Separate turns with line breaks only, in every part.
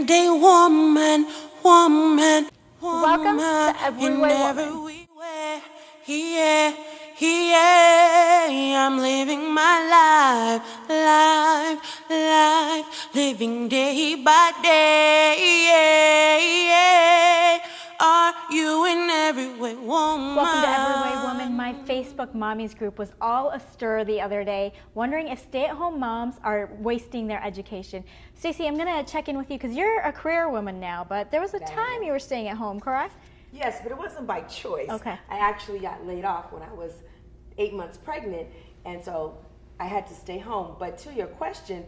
everyday woman, woman,
Welcome
woman,
to Every
in
Way
every
Woman.
way. Yeah, yeah, I'm living my life, living day by day. Yeah, yeah. Are you in every way, woman?
Welcome to Every Way Woman. My Facebook Mommies group was all astir the other day, wondering if stay-at-home moms are wasting their education. Stacey, I'm going to check in with you because you're a career woman now, but there was a time you were staying at home, correct?
Yes, but it wasn't by choice.
Okay.
I actually got laid off when I was 8 months pregnant, and so I had to stay home. But to your question,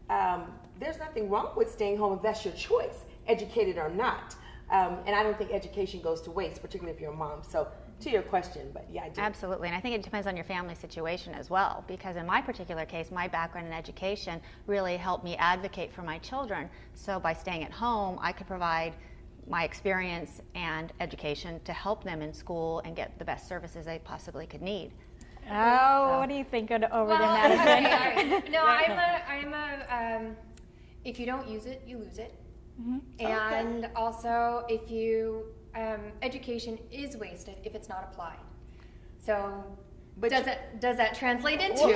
there's nothing wrong with staying home if that's your choice, educated or not. And I don't think education goes to waste, particularly if you're a mom. So to your question, but yeah, I do.
Absolutely, and I think it depends on your family situation as well, because in my particular case, my background in education really helped me advocate for my children. So by staying at home, I could provide my experience and education to help them in school and get the best services they possibly could need.
Oh, what do you think over there, Madison?
Okay, no, I'm a if you don't use it, you lose it.
Mm-hmm.
And also, if you, education is wasted if it's not applied. So,
But
does that translate into?
Can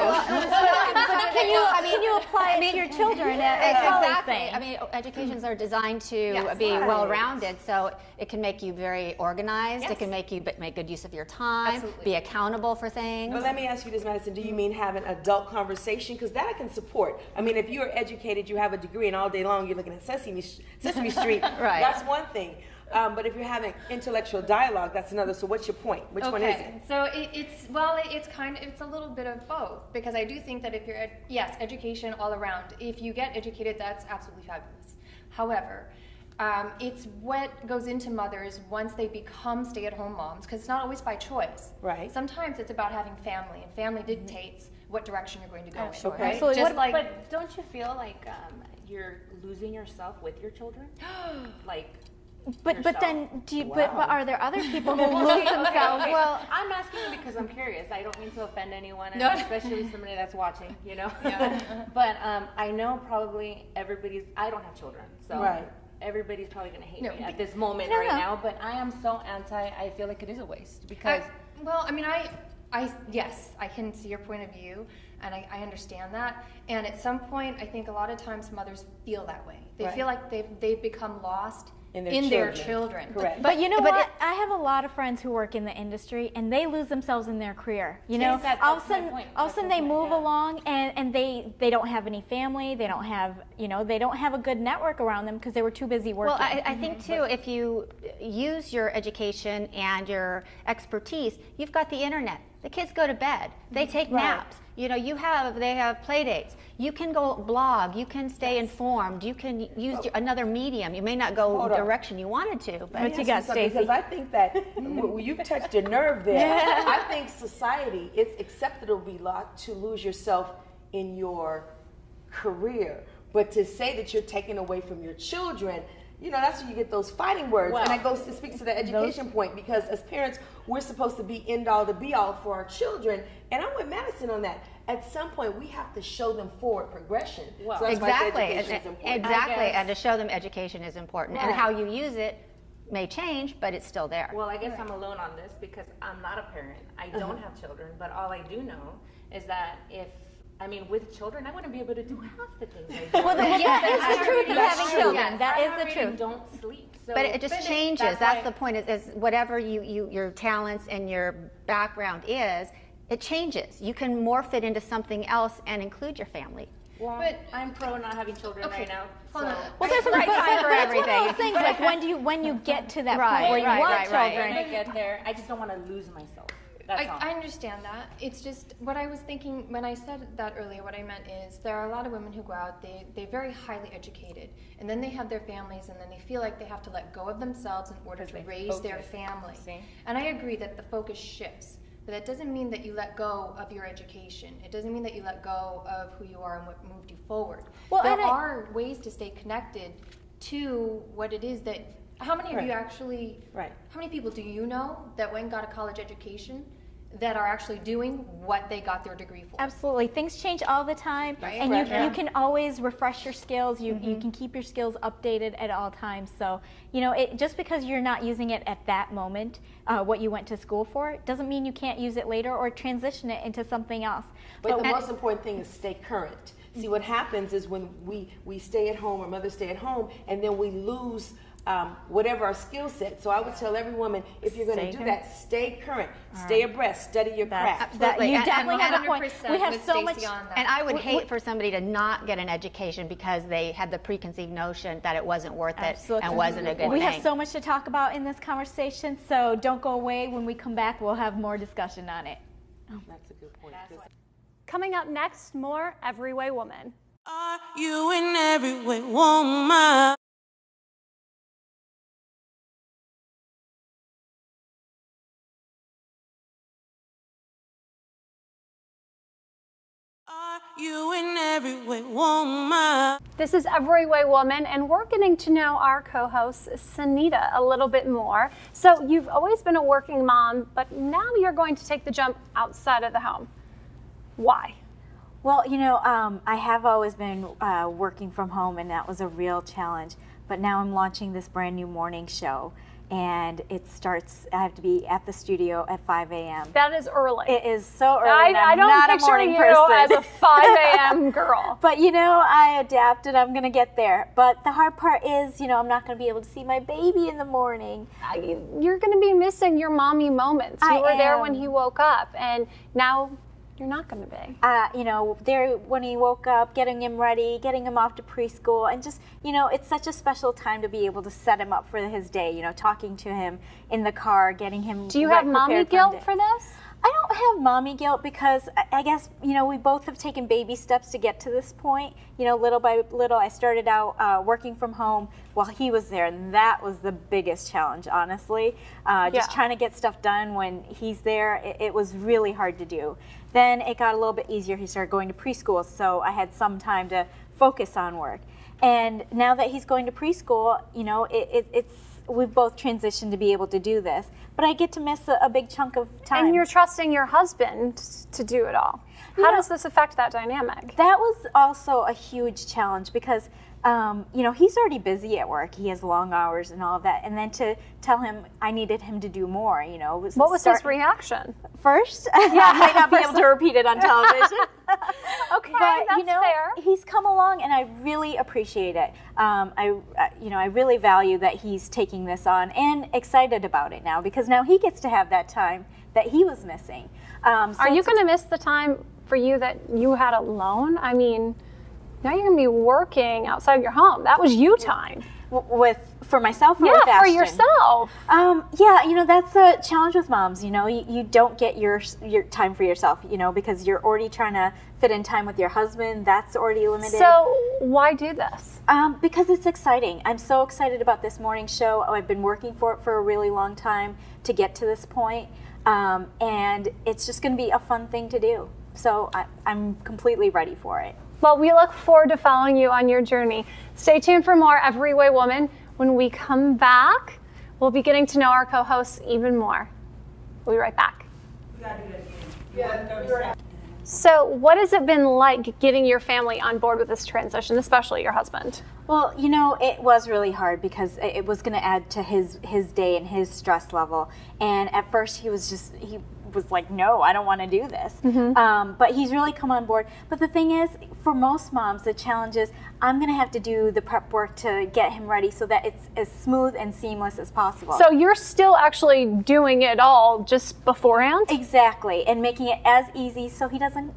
you apply it to your children as
Exactly.
thing?
I mean, educations are designed to
Yes.
be
Right.
well-rounded, so it can make you very organized.
Yes.
It can make you make good use of your time,
Absolutely.
be accountable for things.
But let me ask you this, Madison. Do you mean have an adult conversation? Because that I can support. I mean, if you're educated, you have a degree, and all day long you're looking at Sesame Street,
Right.
that's one thing. But if you're having intellectual dialogue, that's another. So what's your point? Which one is it?
So it's a little bit of both, because I do think that if you're yes, education all around. If you get educated, that's absolutely fabulous. However, it's what goes into mothers once they become stay-at-home moms, because it's not always by choice.
Right.
Sometimes it's about having family, and family dictates what direction you're going to go in.
sure.
Right?
Absolutely.
Just like
But don't you feel like you're losing yourself with your children? Like,
But then but are there other people who
okay,
lose
okay,
themselves?
okay. Well, I'm asking you because I'm curious. I don't mean to offend anyone, and
No.
especially somebody that's watching, you know. But I know probably I don't have children, so
Right.
everybody's probably going to hate
No,
me at this moment
No,
right
no.
now. But I am so anti. I feel like it is a waste because.
Yes, I can see your point of view, and I understand that. And at some point, I think a lot of times mothers feel that way. They
Right.
feel like they've become lost
In
in
their
their
children.
children.
Correct.
But you know
But
what? I have a lot of friends who work in the industry, and they lose themselves in their career. You know,
Yes,
all of a
that's my
sudden,
point.
all of a sudden
That's
they
my point,
move
yeah.
along, and they don't have any family. They don't have they don't have a good network around them because they were too busy working.
Well, I think too, if you use your education and your expertise, you've got the internet. The kids go to bed. They take naps. You know, they have play dates. You can go blog. You can stay informed. You can use another medium. You may not go
Hold
the
on.
direction you wanted to, but
What you got, Stacey?
Because I think that you've touched a nerve there. I think society, it's acceptable to lose yourself in your career, but to say that you're taking away from your children, you know, that's where you get those fighting words.
Well,
and it speaks to the education point, because as parents, we're supposed to be end all to be all for our children. And I'm with Madison on that. At some point, we have to show them forward progression.
Well,
so that's why I say
exactly,
education is important.
exactly,
guess.
and to show them education is important, and
Right.
how you use it may change, but it's still there.
Well, I guess I'm alone on this because I'm not a parent. I don't have children, but all I do know is that with children, I wouldn't be able to do half the things I do.
well, that's the truth of
That's
having
true.
children. That
I
is the
already
truth.
don't sleep. So,
But it just changes.
That's
That's
why-
the point. Is whatever your talents and your background is, it changes. You can morph it into something else and include your family.
Well,
But-
I'm pro not having children
Okay,
right now.
hold
so.
on.
Well, there's
Right time for
but it's one of
everything.
those things like when you get to that
Right,
point where you
right,
want
right, right.
children.
When I get there, I just don't want to lose myself. That's all.
I understand that. It's just what I was thinking when I said that earlier. What I meant is there are a lot of women who go out. They're very highly educated, and then they have their families, and then they feel like they have to let go of themselves in order to
Because they
raise their
focus.
family.
See?
And I agree that the focus shifts, but that doesn't mean that you let go of your education. It doesn't mean that you let go of who you are and what moved you forward.
Well,
there
and I-
are ways to stay connected to what it is that. How many of you
Right.
actually?
Right.
How many people do you know that went and got a college education that are actually doing what they got their degree for.
Absolutely. Things change all the time,
Right.
and
Correct.
you can always refresh your skills. You can keep your skills updated at all times. So, just because you're not using it at that moment, what you went to school for, doesn't mean you can't use it later or transition it into something else.
But the most important thing is stay current. See, what happens is when we stay at home, or mothers stay at home, and then we lose whatever our skill set. So I would tell every woman, if you're going to do that, stay current, stay abreast, study your craft.
Absolutely.
You
And-
definitely
I'm
have a point.
100%
We have
with
so much.
Stacey on that.
And I would hate for somebody to not get an education because they had the preconceived notion that it wasn't worth it
Absolutely.
and wasn't a good
We
thing.
have so much to talk about in this conversation, so don't go away. When we come back, we'll have more discussion on it.
That's a good point.
Coming up next, more Every Way Woman.
Are you in every way woman? Are you in every way woman?
This is Every Way Woman, and we're getting to know our co-host, Sunita, a little bit more. So you've always been a working mom, but now you're going to take the jump outside of the home. Why?
Well, I have always been working from home, and that was a real challenge. But now I'm launching this brand new morning show, and it starts, I have to be at the studio at 5 a.m.
That is early.
It is so early.
I
and I'm
don't
not a
picture
morning
you
person.
as a 5 a.m. girl.
But I adapt, and I'm going to get there. But the hard part is, I'm not going to be able to see my baby in the morning.
You're going to be missing your mommy moments. You were there when he woke up, and now you're not going to be.
There when he woke up, getting him ready, getting him off to preschool, and just, it's such a special time to be able to set him up for his day, talking to him in the car, getting him
Do you have mommy
prepared
guilt
his day.
for this?
I don't have mommy guilt because I guess, we both have taken baby steps to get to this point. Little by little, I started out working from home while he was there, and that was the biggest challenge, honestly. Just trying to get stuff done when he's there, it was really hard to do. Then it got a little bit easier. He started going to preschool, so I had some time to focus on work. And now that he's going to preschool, we've both transitioned to be able to do this. But I get to miss a big chunk of time.
And you're trusting your husband to do it all. How does this affect that dynamic?
That was also a huge challenge because, he's already busy at work. He has long hours and all of that. And then to tell him I needed him to do more,
What was his reaction?
First, I might not be able to repeat it on television.
Okay,
But
that's fair.
he's come along, and I really appreciate it. I really value that he's taking this on and excited about it now because now he gets to have that time that he was missing.
Are you going to miss the time for you that you had alone? I mean, now you're going to be working outside your home. That was you time.
For myself or
Yeah,
with
for
Ashton?
yourself.
That's a challenge with moms. You don't get your time for yourself. Because you're already trying to fit in time with your husband. That's already limited.
So why do this?
Because it's exciting. I'm so excited about this morning show. I've been working for it for a really long time to get to this point. And it's just going to be a fun thing to do. So I'm completely ready for it.
Well, we look forward to following you on your journey. Stay tuned for more Every Way Woman. When we come back, we'll be getting to know our co-hosts even more. We'll be right back. So what has it been like getting your family on board with this transition, especially your husband?
Well, it was really hard because it was going to add to his day and his stress level. And at first he was like, no, I don't want to do this. But he's really come on board. But the thing is, for most moms, the challenge is I'm going to have to do the prep work to get him ready so that it's as smooth and seamless as possible.
So you're still actually doing it all just beforehand?
Exactly, and making it as easy so he doesn't,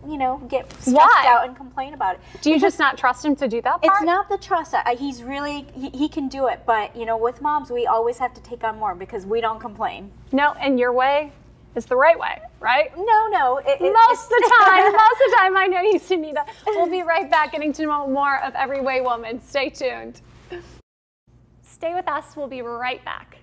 get stressed
Why?
out and complain about it.
Do you just not trust him to do that part?
It's not the trust. He's really, he can do it. But, with moms, we always have to take on more because we don't complain.
No, and your way is the right way, right?
No.
Most of the time, I know you, Sunita. We'll be right back getting to know more of Every Way Woman. Stay tuned. Stay with us. We'll be right back.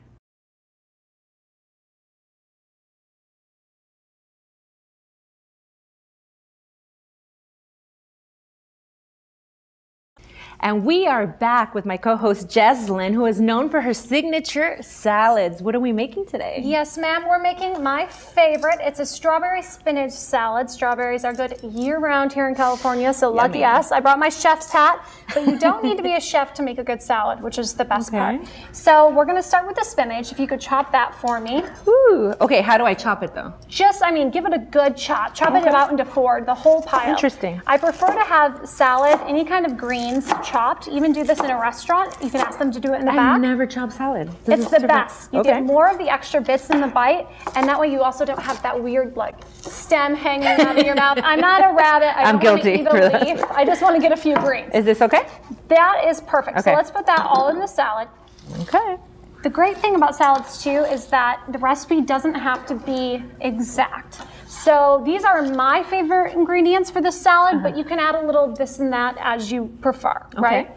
And we are back with my co-host Jeslyn, who is known for her signature salads. What are we making today?
Yes, ma'am, we're making my favorite. It's a strawberry spinach salad. Strawberries are good year-round here in California, so lucky us. I brought my chef's hat, but you don't need to be a chef to make a good salad, which is the best part. So we're gonna start with the spinach. If you could chop that for me.
Ooh, okay, how do I chop it though?
Just, I mean, give it a good chop. Chop it out into four, the whole pile.
Interesting.
I prefer to have salad, any kind of greens chopped. Even do this in a restaurant. You can ask them to do it in the back.
I've never chopped salad.
It's the best. You get more of the extra bits in the bite, and that way you also don't have that weird like stem hanging out of your mouth. I'm not a rabbit. I don't want to eat a leaf. I just want to get a few greens.
Is this okay?
That is perfect. So let's put that all in the salad.
Okay.
The great thing about salads too is that the recipe doesn't have to be exact. So these are my favorite ingredients for this salad, but you can add a little this and that as you prefer, right?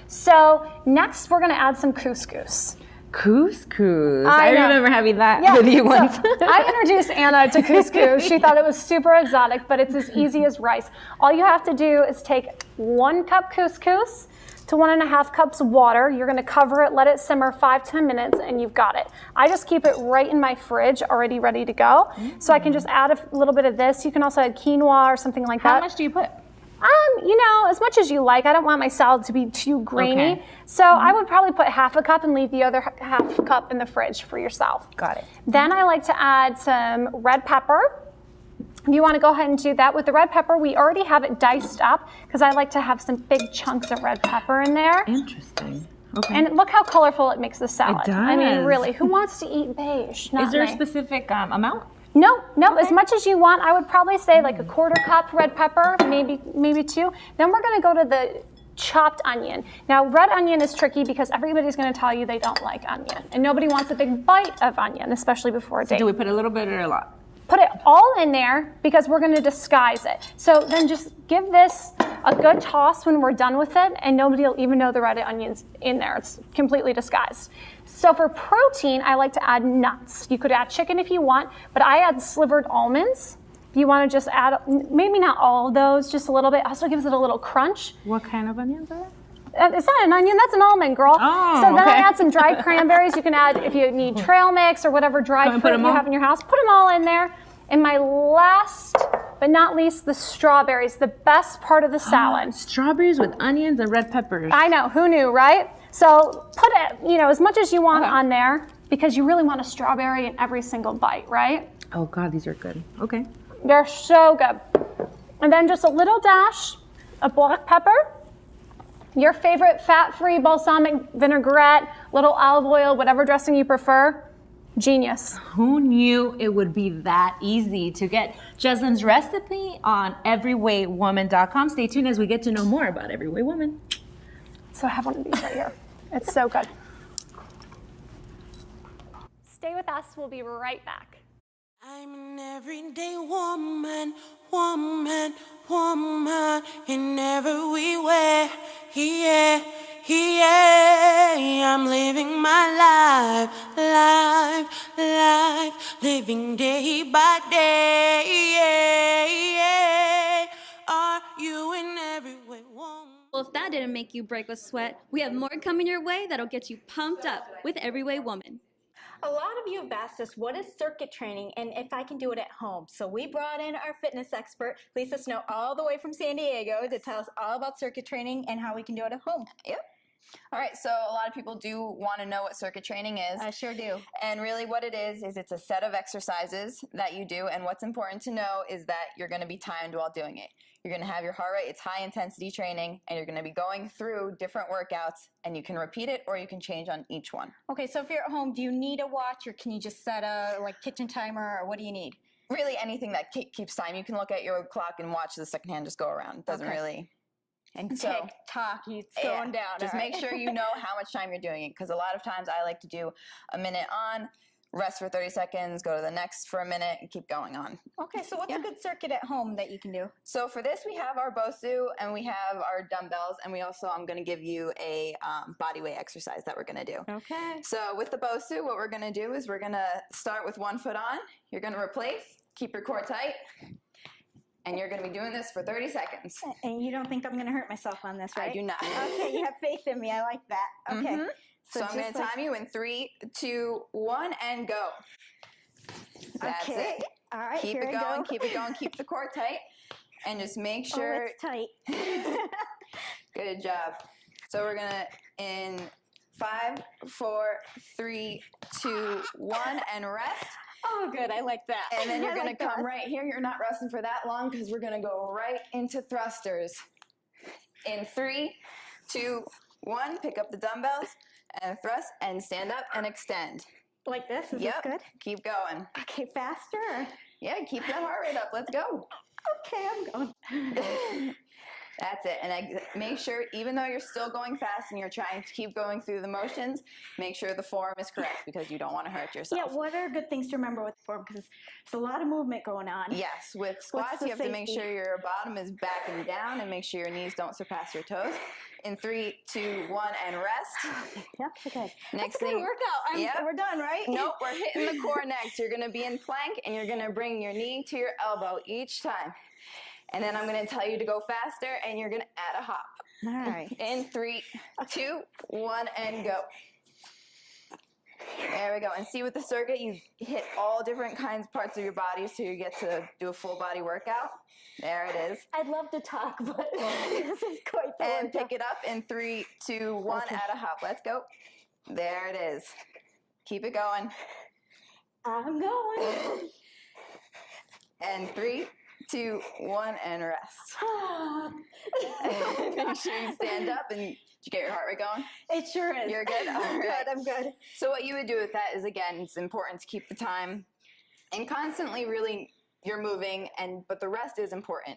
So next we're gonna add some couscous.
Couscous. I remember having that with you once.
So I introduced Anna to couscous. She thought it was super exotic, but it's as easy as rice. All you have to do is take 1 cup couscous to 1.5 cups of water. You're gonna cover it, let it simmer 5-10 minutes, and you've got it. I just keep it right in my fridge, already ready to go. So I can just add a little bit of this. You can also add quinoa or something like that.
How much do you put?
You know, as much as you like. I don't want my salad to be too grainy. So I would probably put 1/2 cup and leave the other 1/2 cup in the fridge for yourself.
Got it.
Then I like to add some red pepper. You want to go ahead and do that. With the red pepper, we already have it diced up because I like to have some big chunks of red pepper in there.
Interesting. Okay.
And look how colorful it makes the salad.
It does.
I mean, really, who wants to eat beige? Not
Is there a
me.
specific amount?
No, as much as you want. I would probably say like 1/4 cup red pepper, maybe 2. Then we're gonna go to the chopped onion. Now, red onion is tricky because everybody's gonna tell you they don't like onion. And nobody wants a big bite of onion, especially before a date.
Do we put a little bit or a lot?
Put it all in there because we're gonna disguise it. So then just give this a good toss when we're done with it, and nobody will even know the red onion's in there. It's completely disguised. So for protein, I like to add nuts. You could add chicken if you want, but I add slivered almonds. If you wanna just add, maybe not all of those, just a little bit. Also gives it a little crunch.
What kind of onions are
It's not an onion, that's an almond, girl.
Oh,
so then I add some dried cranberries. You can add, if you need trail mix or whatever dried fruit you have in your house, put them all in there. And my last but not least, the strawberries, the best part of the salad.
Strawberries with onions and red peppers.
I know, who knew, right? So put it, as much as you want on there because you really want a strawberry in every single bite, right?
Oh God, these are good. Okay.
They're so good. And then just a little dash of black pepper, your favorite fat-free balsamic vinaigrette, little olive oil, whatever dressing you prefer. Genius.
Who knew it would be that easy to get Jeslyn's recipe on everywaywoman.com. Stay tuned as we get to know more about Everyway Woman.
So I have one of these right here. It's so good. Stay with us. We'll be right back.
I'm an everyday woman, woman, woman, in every way, yeah, yeah. I'm living my life, living day by day, yeah. Are you in every way, woman?
Well, if that didn't make you break with sweat, we have more coming your way that'll get you pumped up with Everyway Woman.
A lot of you have asked us what is circuit training and if I can do it at home. So we brought in our fitness expert, Lisa Snow, all the way from San Diego to tell us all about circuit training and how we can do it at home.
Yep. All right, so a lot of people do want to know what circuit training is.
I sure do.
And really what it is it's a set of exercises that you do, and what's important to know is that you're going to be timed while doing it. You're going to have your heart rate, it's high intensity training, and you're going to be going through different workouts, and you can repeat it or you can change on each one.
Okay, so if you're at home, do you need a watch or can you just set a kitchen timer or what do you need?
Really anything that keeps time. You can look at your clock and watch the second hand just go around. It doesn't really...
And TikTok, it's going down.
Just make sure you know how much time you're doing it, because a lot of times I like to do a minute on, rest for 30 seconds, go to the next for a minute, and keep going on.
Okay, so what's a good circuit at home that you can do?
So for this, we have our BOSU, and we have our dumbbells, and we also, I'm going to give you a body weight exercise that we're going to do.
Okay.
So with the BOSU, what we're going to do is we're going to start with 1 foot on. You're going to replace, keep your core tight, And you're going to be doing this for 30 seconds.
And you don't think I'm going to hurt myself on this, right?
I do not.
Okay, you have faith in me. I like that. Okay.
So I'm going to
just
time you in 3, 2, 1, and go. That's
Okay.
it.
All right,
Keep
here
it
I
going,
go.
keep it going, keep the core tight. And just make sure.
Oh, it's tight.
Good job. So we're going to, in 5, 4, 3, 2, 1, and rest.
Oh, good. I like that.
And then you're
I
going
like
to come
that.
right here. You're not resting for that long because we're going to go right into thrusters. In 3, 2, 1, pick up the dumbbells and thrust and stand up and extend.
Like this? Is
Yep.
this good?
Keep going.
Okay, faster?
Yeah, keep that heart rate up. Let's go.
Okay, I'm going.
That's it. And make sure, even though you're still going fast and you're trying to keep going through the motions, make sure the form is correct because you don't want to hurt yourself.
Yeah, what are good things to remember with the form? Because there's a lot of movement going on.
Yes, with squats,
the
you have to make
safety?
sure your bottom is back and down and make sure your knees don't surpass your toes. In 3, 2, 1, and rest.
Yep, okay.
Next
That's a good
thing-
workout.
Yep.
We're done, right?
Nope, we're hitting the core next. You're going to be in plank and you're going to bring your knee to your elbow each time. And then I'm going to tell you to go faster and you're going to add a hop.
All right.
In 3, 2, 1, and go. There we go. And see with the circuit, you hit all different kinds of parts of your body so you get to do a full body workout. There it is.
I'd love to talk, but this is quite the
And
workout.
pick it up in 3, 2, 1,
Okay.
add a hop. Let's go. There it is. Keep it going.
I'm going.
And 3, 2, 1, and rest. Make sure you stand up and did you get your heart rate going?
It sure is.
You're good? All
I'm
right.
good. I'm good.
So what you would do with that is, again, it's important to keep the time and constantly really you're moving, but the rest is important.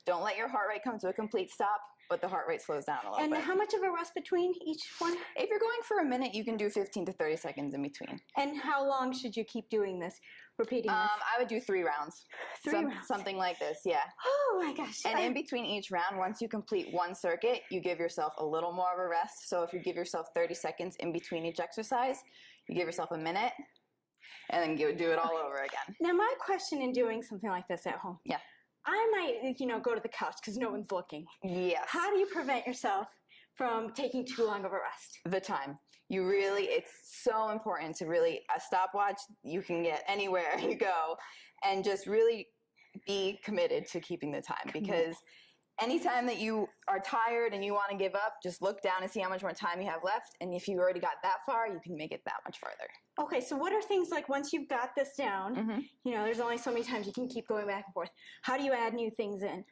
Don't let your heart rate come to a complete stop, but the heart rate slows down a little
And
bit.
how much of a rest between each one?
If you're going for a minute, you can do 15 to 30 seconds in between.
And how long should you keep doing this, repeating this?
I would do 3 rounds.
3 rounds.
Something like this, yeah.
Oh my gosh.
And in between each round, once you complete one circuit, you give yourself a little more of a rest. So if you give yourself 30 seconds in between each exercise, you give yourself a minute, and then you do it all over again.
Now, my question in doing something like this at home.
Yeah.
I might, go to the couch because no one's looking.
Yes.
How do you prevent yourself from taking too long of a rest?
The time. It's so important to really, a stopwatch you can get anywhere you go, and just really be committed to keeping the time, because anytime that you are tired and you want to give up, just look down and see how much more time you have left, and if you already got that far, you can make it that much further.
Okay, so what are things like once you've got this down, there's only so many times you can keep going back and forth. How do you add new things in?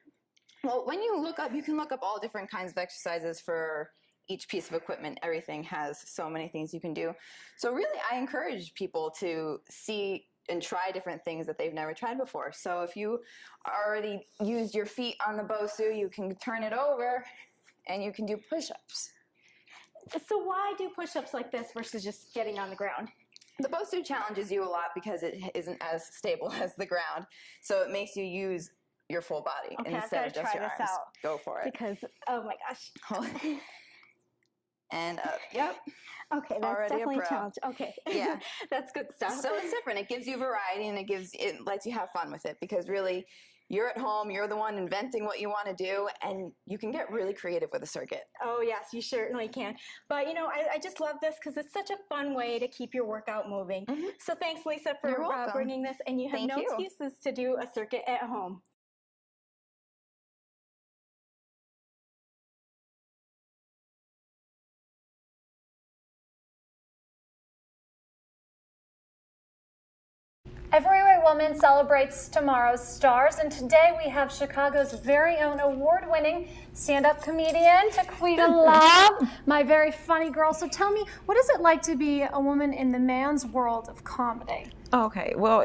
Well, when you look up, you can look up all different kinds of exercises for each piece of equipment. Everything has so many things you can do. So really, I encourage people to see and try different things that they've never tried before. So if you already used your feet on the Bosu, you can turn it over and you can do push-ups.
So why do push-ups like this versus just getting on the ground?
The Bosu challenges you a lot because it isn't as stable as the ground. So it makes you use your full body
Okay, I've
instead
gotta
of just
try
your
this
arms.
out.
Go for it.
Because, oh my gosh.
And up. Yep.
Okay, that's
Already a
definitely a
pro.
challenge. Okay.
Yeah.
That's good stuff.
So it's different. It gives you variety and it lets you have fun with it, because really you're at home, you're the one inventing what you want to do, and you can get really creative with a circuit.
Oh, yes, you certainly can. But, I just love this because it's such a fun way to keep your workout moving. So thanks, Lisa, for
You're welcome.
bringing this. And you have
Thank
no
you.
excuses to do a circuit at home.
Everyway Woman celebrates tomorrow's stars, and today we have Chicago's very own award-winning stand-up comedian, Taquita Love, my very funny girl. So tell me, what is it like to be a woman in the man's world of comedy?
Okay, well,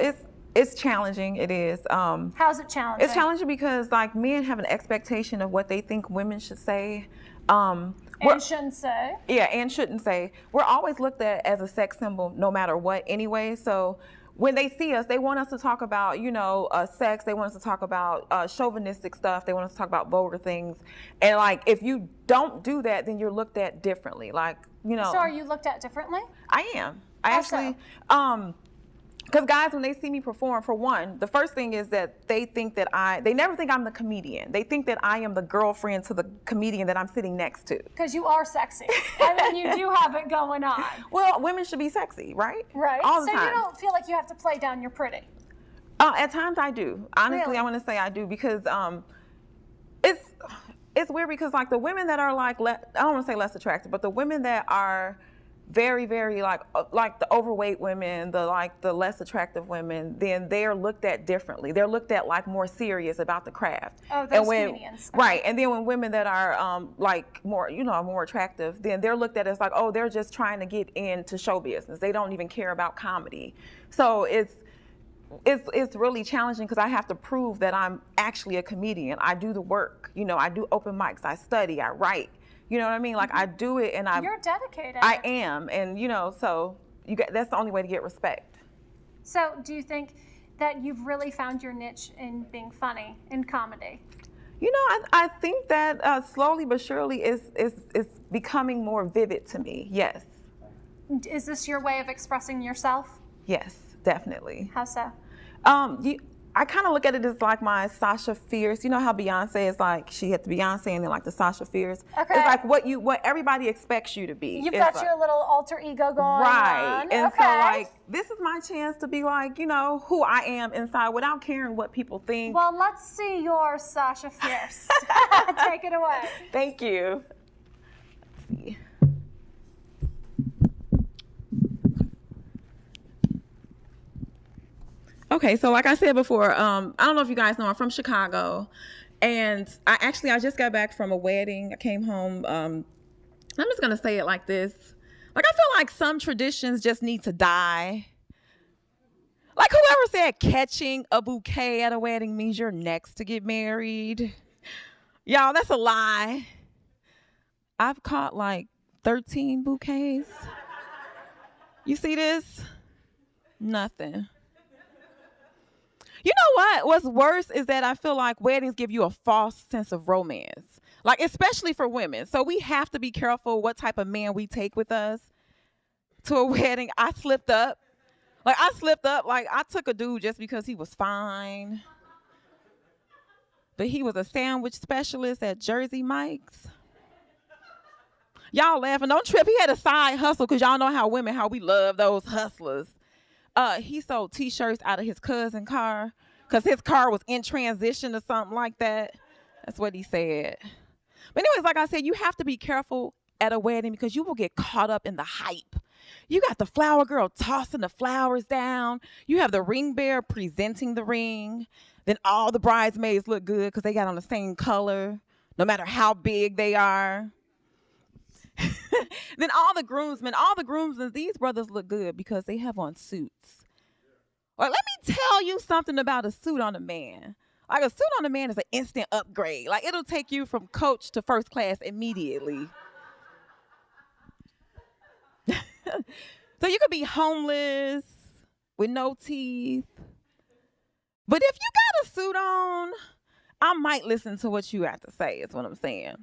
it's challenging. It is.
How's it challenging?
It's challenging because men have an expectation of what they think women should say.
And shouldn't say.
Yeah, and shouldn't say. We're always looked at as a sex symbol no matter what anyway, so when they see us, they want us to talk about, sex. They want us to talk about chauvinistic stuff. They want us to talk about vulgar things. And if you don't do that, then you're looked at differently.
So are you looked at differently?
I am. I
How
actually, Because guys, when they see me perform, for one, the first thing is that they never think I'm the comedian. They think that I am the girlfriend to the comedian that I'm sitting next to.
Because you are sexy. I mean, you do have it going on.
Well, women should be sexy, right?
Right.
All the
so
time.
you don't feel like you have to play down your pretty.
At times I do. Honestly,
Really?
I want to say I do because it's weird because like the women that are like, I don't want to say less attractive, but the women that are very, very like the overweight women, the less attractive women, then they're looked at differently. They're looked at like more serious about the craft.
Oh, those comedians.
Right, and then when women that are like more, more attractive, then they're looked at as like, oh, they're just trying to get into show business. They don't even care about comedy. So it's really challenging because I have to prove that I'm actually a comedian. I do the work. I do open mics. I study. I write. You know what I mean? Like I do it, and
You're dedicated.
I am, and so that's the only way to get respect.
So do you think that you've really found your niche in being funny in comedy?
I think that slowly but surely is becoming more vivid to me. Yes.
Is this your way of expressing yourself?
Yes, definitely.
How so?
I kind of look at it as like my Sasha Fierce. You know how Beyonce is like, she had the Beyonce and then like the Sasha Fierce.
Okay.
It's like what everybody expects you to be.
You've
It's
got
like,
your little alter ego going
right.
on.
And
okay.
so like, this is my chance to be like, who I am inside without caring what people think.
Well, let's see your Sasha Fierce. Take it away.
Thank you. Let's see. Okay, so like I said before, I don't know if you guys know, I'm from Chicago, and I just got back from a wedding. I came home. I'm just gonna say it like this: like I feel like some traditions just need to die. Like whoever said catching a bouquet at a wedding means you're next to get married, y'all, that's a lie. I've caught like 13 bouquets. You see this? Nothing. You know what? What's worse is that I feel like weddings give you a false sense of romance, like especially for women. So we have to be careful what type of man we take with us to a wedding. I slipped up. Like I took a dude just because he was fine, but he was a sandwich specialist at Jersey Mike's. Y'all laughing, don't trip. He had a side hustle because y'all know how we love those hustlers. He sold T-shirts out of his cousin's car because his car was in transition or something like that. That's what he said. But anyways, like I said, you have to be careful at a wedding because you will get caught up in the hype. You got the flower girl tossing the flowers down. You have the ring bearer presenting the ring. Then all the bridesmaids look good because they got on the same color, no matter how big they are. Then all the groomsmen, these brothers look good because they have on suits. Or let me tell you something about a suit on a man. Like a suit on a man is an instant upgrade. Like it'll take you from coach to first class immediately. So you could be homeless with no teeth. But if you got a suit on, I might listen to what you have to say, is what I'm saying.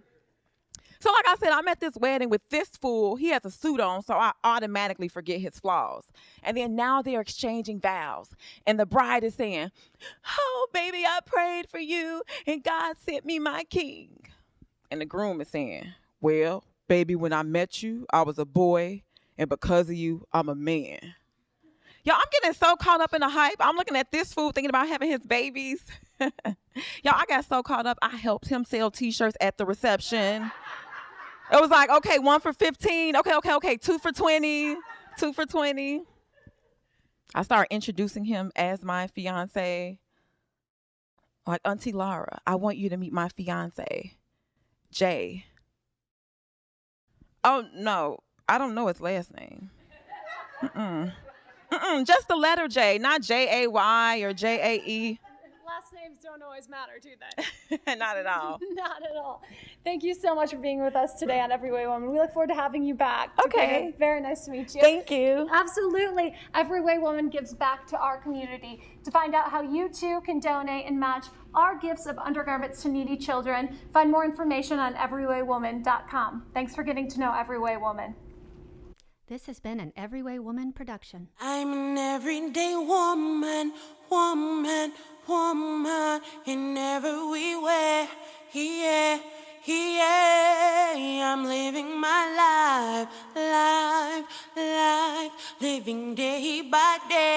So like I said, I'm at this wedding with this fool. He has a suit on, so I automatically forget his flaws. And then now they're exchanging vows. And the bride is saying, oh, baby, I prayed for you, and God sent me my king. And the groom is saying, well, baby, when I met you, I was a boy, and because of you, I'm a man. Y'all, I'm getting so caught up in the hype. I'm looking at this fool thinking about having his babies. Y'all, I got so caught up, I helped him sell T-shirts at the reception. It was like, okay, 1 for 15. Okay, 2 for 20. 2 for 20. I started introducing him as my fiance. Like, Auntie Laura, I want you to meet my fiance, Jay. Oh, no, I don't know his last name. Just the letter J, not J-A-Y or J-A-E.
Last names don't always matter, do they?
Not at all.
Not at all. Thank you so much for being with us today on Every Way Woman. We look forward to having you back.
Okay.
Very nice to meet you.
Thank you.
Absolutely. Every Way Woman gives back to our community. To find out how you too can donate and match our gifts of undergarments to needy children, find more information on everywaywoman.com. Thanks for getting to know Every Way Woman.
This has been an Everyway Woman production.
I'm an everyday woman, woman, woman, in every way, yeah, yeah. I'm living my life, living day by day.